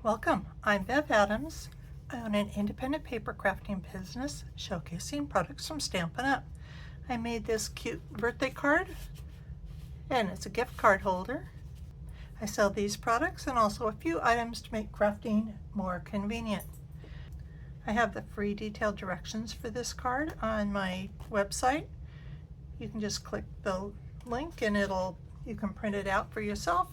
Welcome, I'm Bev Adams. I own an independent paper crafting business showcasing products from Stampin' Up. I made this cute birthday card and it's a gift card holder. I sell these products and also a few items to make crafting more convenient. I have the free detailed directions for this card on my website. You can just click the link and you can print it out for yourself.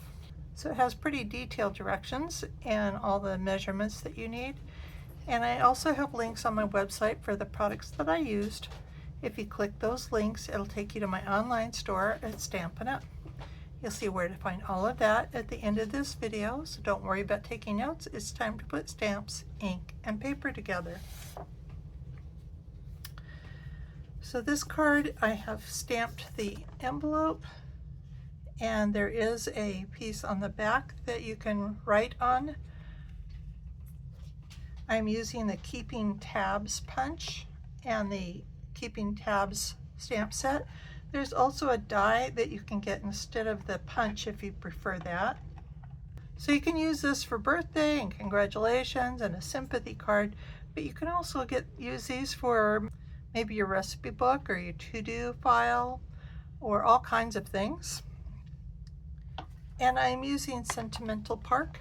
So it has pretty detailed directions and all the measurements that you need. And I also have links on my website for the products that I used. If you click those links, it'll take you to my online store at Stampin' Up. You'll see where to find all of that at the end of this video, so don't worry about taking notes. It's time to put stamps, ink, and paper together. So this card, I have stamped the envelope, and there is a piece on the back that you can write on. I'm using the Keeping Tabs punch and the Keeping Tabs stamp set. There's also a die that you can get instead of the punch if you prefer that. So you can use this for birthday and congratulations and a sympathy card, but you can also use these for maybe your recipe book or your to-do file or all kinds of things. And I'm using Sentimental Park.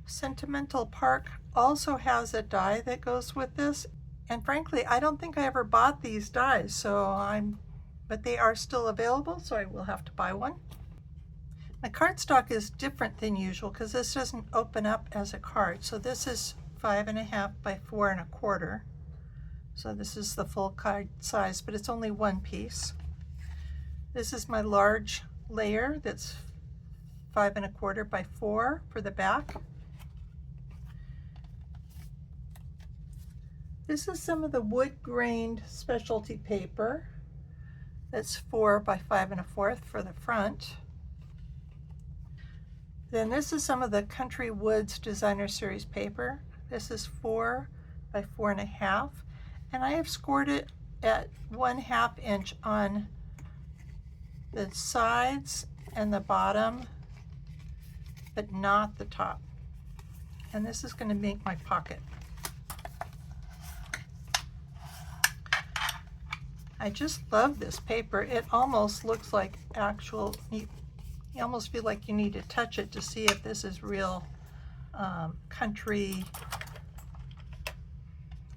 Sentimental Park also has a die that goes with this, and frankly I don't think I ever bought these dies, but they are still available, so I will have to buy one. My cardstock is different than usual because this doesn't open up as a card. So this is 5.5 by 4 1/4. So this is the full card size, but it's only one piece. This is my large layer that's 5 1/4 by 4 for the back. This is some of the wood grained specialty paper. That's 4 by 5 1/4 for the front. Then this is some of the Country Woods Designer Series paper. This is 4 by 4 1/2, and I have scored it at 1/2 inch on the sides and the bottom, but not the top. And this is going to make my pocket. I just love this paper. It almost looks like actual, you almost feel like you need to touch it to see if this is real country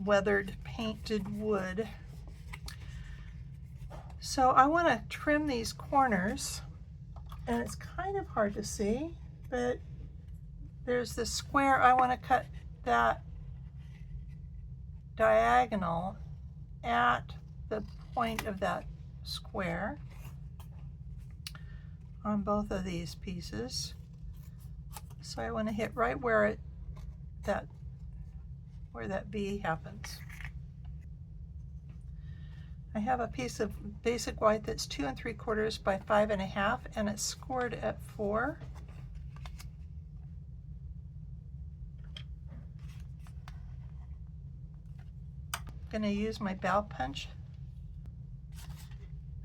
weathered painted wood. So I want to trim these corners, and it's kind of hard to see, but there's this square. I want to cut that diagonal at the point of that square on both of these pieces. So I want to hit right where that V happens. I have a piece of basic white that's 2 3/4 by 5 1/2, and it's scored at 4. I'm going to use my bow punch,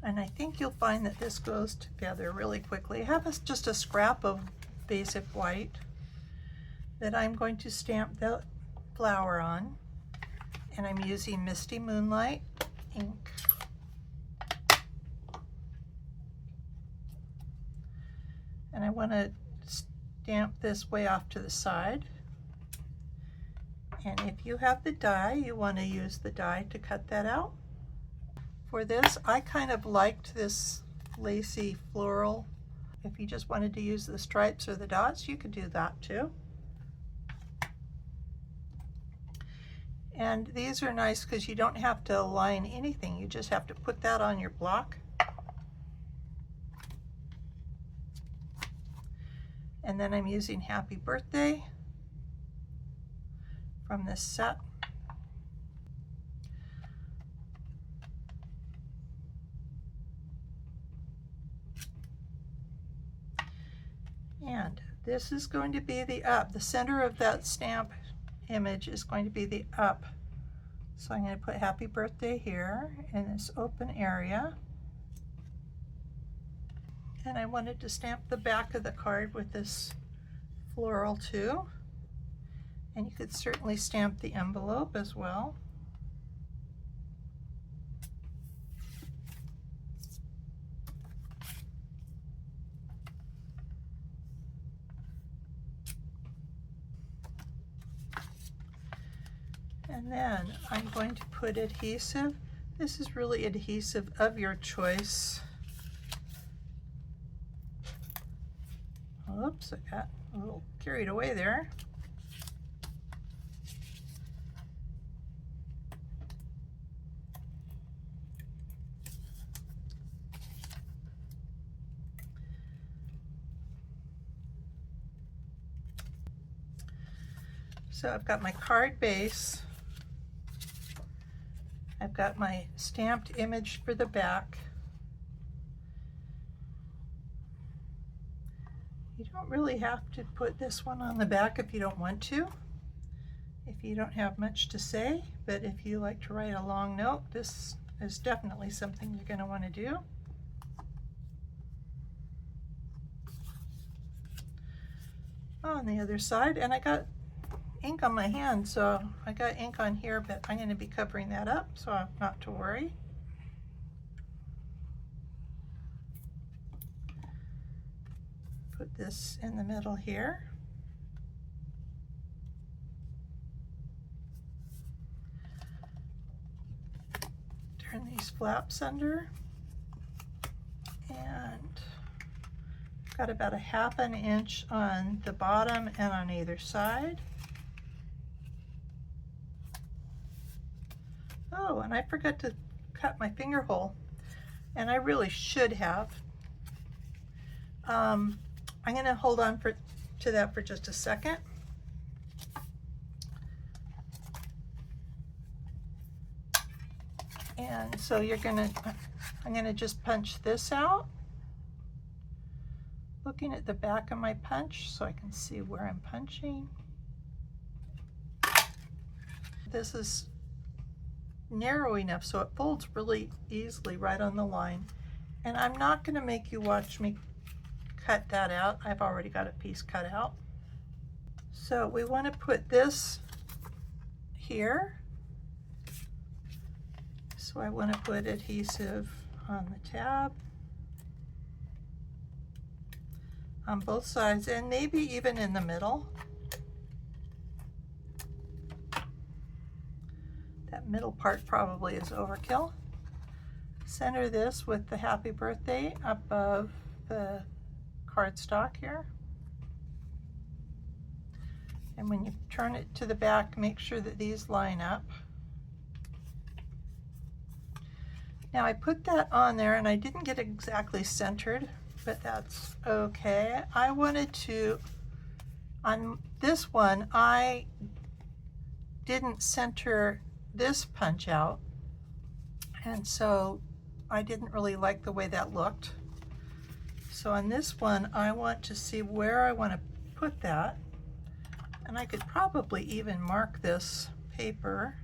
and I think you'll find that this goes together really quickly. I have just a scrap of basic white that I'm going to stamp the flower on, and I'm using Misty Moonlight ink. And I want to stamp this way off to the side. And if you have the die, you want to use the die to cut that out. For this, I kind of liked this lacy floral. If you just wanted to use the stripes or the dots, you could do that too. And these are nice because you don't have to align anything. You just have to put that on your block. And then I'm using Happy Birthday from this set. And this is going to be the up. The center of that stamp image is going to be the up. So I'm going to put Happy Birthday here in this open area. And I wanted to stamp the back of the card with this floral too. And you could certainly stamp the envelope as well. And then I'm going to put adhesive. This is really adhesive of your choice. Oops, I got a little carried away there. So I've got my card base. I've got my stamped image for the back. You don't really have to put this one on the back if you don't want to, if you don't have much to say, but if you like to write a long note, this is definitely something you're going to want to do. On the other side, and I got ink on my hand, so I got ink on here, but I'm going to be covering that up, so not to worry. Put this in the middle here. Turn these flaps under, and got about 1/2 inch on the bottom and on either side. Oh, and I forgot to cut my finger hole, and I really should have. I'm going to hold on to that for just a second. And so I'm going to just punch this out, looking at the back of my punch so I can see where I'm punching. This is narrow enough so it folds really easily right on the line. And I'm not going to make you watch me cut that out. I've already got a piece cut out. So we want to put this here. So I want to put adhesive on the tab, on both sides, and maybe even in the middle. That middle part probably is overkill. Center this with the happy birthday above the cardstock here. And when you turn it to the back, make sure that these line up. Now I put that on there and I didn't get it exactly centered, but that's okay. I wanted to, on this one, I didn't center this punch out, and so I didn't really like the way that looked. So on this one, I want to see where I want to put that, and I could probably even mark this paper.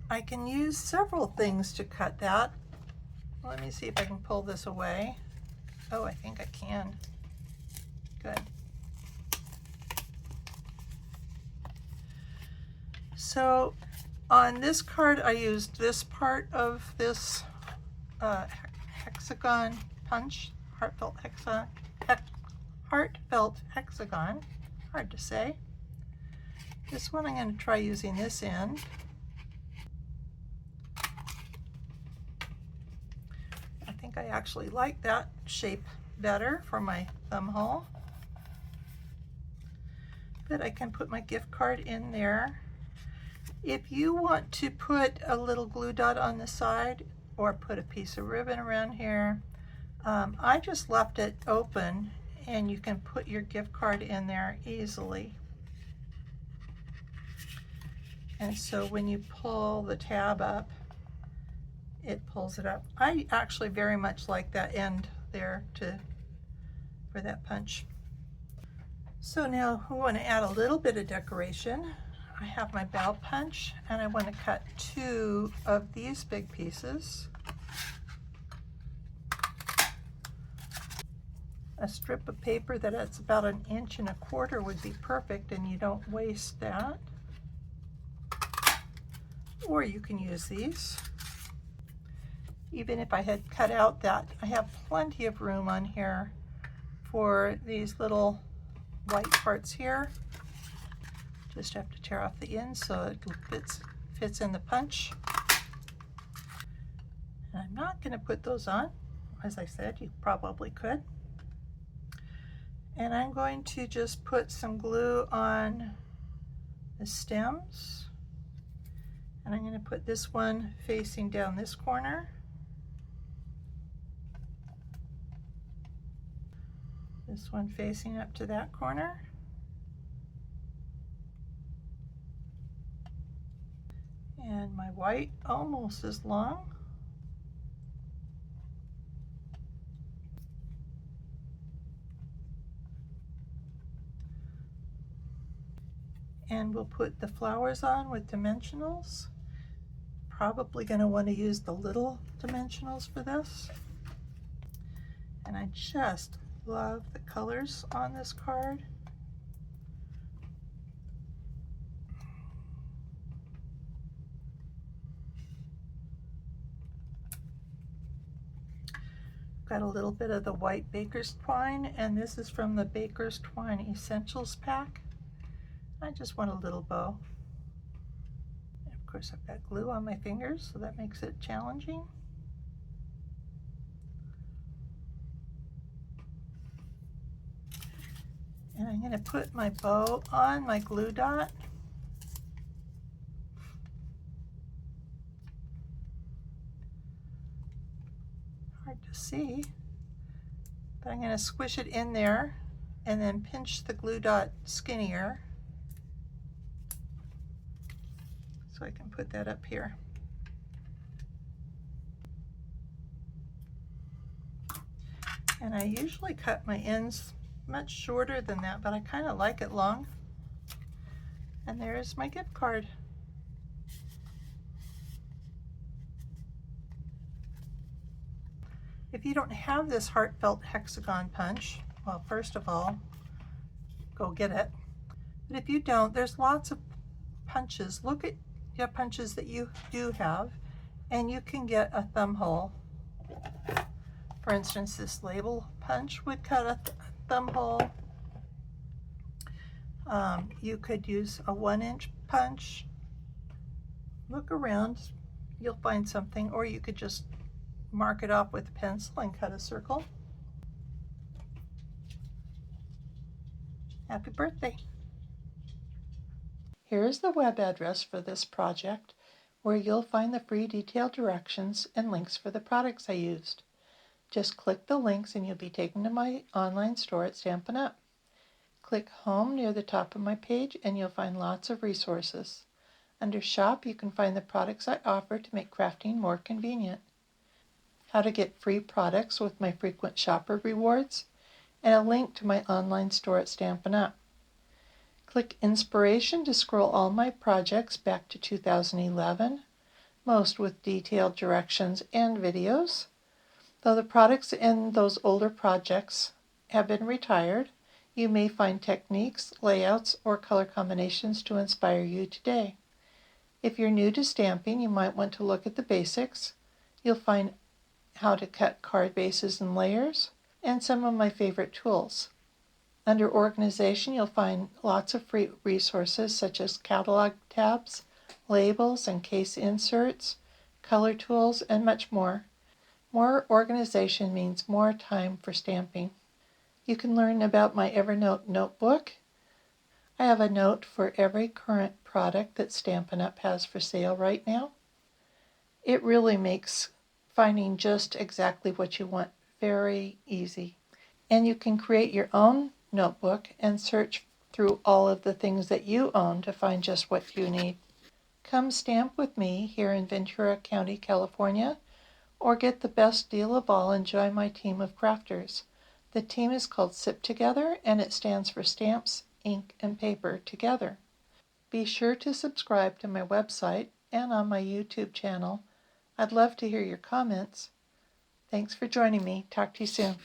I can use several things to cut that. Let me see if I can pull this away. Oh, I think I can. Good. So on this card, I used this part of this hexagon punch, heartfelt hexagon, hard to say. This one I'm going to try using this end. I think I actually like that shape better for my thumb hole. But I can put my gift card in there. If you want to put a little glue dot on the side or put a piece of ribbon around here, I just left it open and you can put your gift card in there easily. And so when you pull the tab up, it pulls it up. I actually very much like that end there for that punch. So now we want to add a little bit of decoration. I have my bow punch and I want to cut 2 of these big pieces. A strip of paper that's about 1.25 inches would be perfect, and you don't waste that. Or you can use these. Even if I had cut out that, I have plenty of room on here for these little white parts here. Just have to tear off the ends so it fits in the punch. And I'm not going to put those on. As I said, you probably could. And I'm going to just put some glue on the stems. And I'm going to put this one facing down this corner. This one facing up to that corner. And my white almost as long. And we'll put the flowers on with dimensionals. Probably going to want to use the little dimensionals for this. And I just love the colors on this card. Got a little bit of the white Baker's Twine, and this is from the Baker's Twine Essentials pack. I just want a little bow. And of course, I've got glue on my fingers, so that makes it challenging. And I'm going to put my bow on my glue dot. Hard to see, but I'm going to squish it in there and then pinch the glue dot skinnier so I can put that up here. And I usually cut my ends much shorter than that, but I kind of like it long. And there's my gift card. If you don't have this heartfelt hexagon punch, well, first of all, go get it. But if you don't, there's lots of punches. Look at your punches that you do have, and you can get a thumb hole. For instance, this label punch would cut a thumb hole. You could use a 1-inch punch. Look around, you'll find something, or you could just mark it off with a pencil and cut a circle. Happy birthday! Here is the web address for this project, where you'll find the free detailed directions and links for the products I used. Just click the links and you'll be taken to my online store at Stampin' Up! Click Home near the top of my page and you'll find lots of resources. Under Shop, you can find the products I offer to make crafting more convenient. How to get free products with my frequent shopper rewards, and a link to my online store at Stampin' Up! Click Inspiration to scroll all my projects back to 2011, most with detailed directions and videos. Though the products in those older projects have been retired, you may find techniques, layouts, or color combinations to inspire you today. If you're new to stamping, you might want to look at the basics. You'll find how to cut card bases and layers, and some of my favorite tools. Under Organization, you'll find lots of free resources such as catalog tabs, labels and case inserts, color tools, and much more. More organization means more time for stamping. You can learn about my Evernote notebook. I have a note for every current product that Stampin' Up! Has for sale right now. It really makes finding just exactly what you want very easy. And you can create your own notebook and search through all of the things that you own to find just what you need. Come stamp with me here in Ventura County, California, or get the best deal of all and join my team of crafters. The team is called SIP Together, and it stands for Stamps, Ink, and Paper Together. Be sure to subscribe to my website and on my YouTube channel. I'd love to hear your comments. Thanks for joining me. Talk to you soon.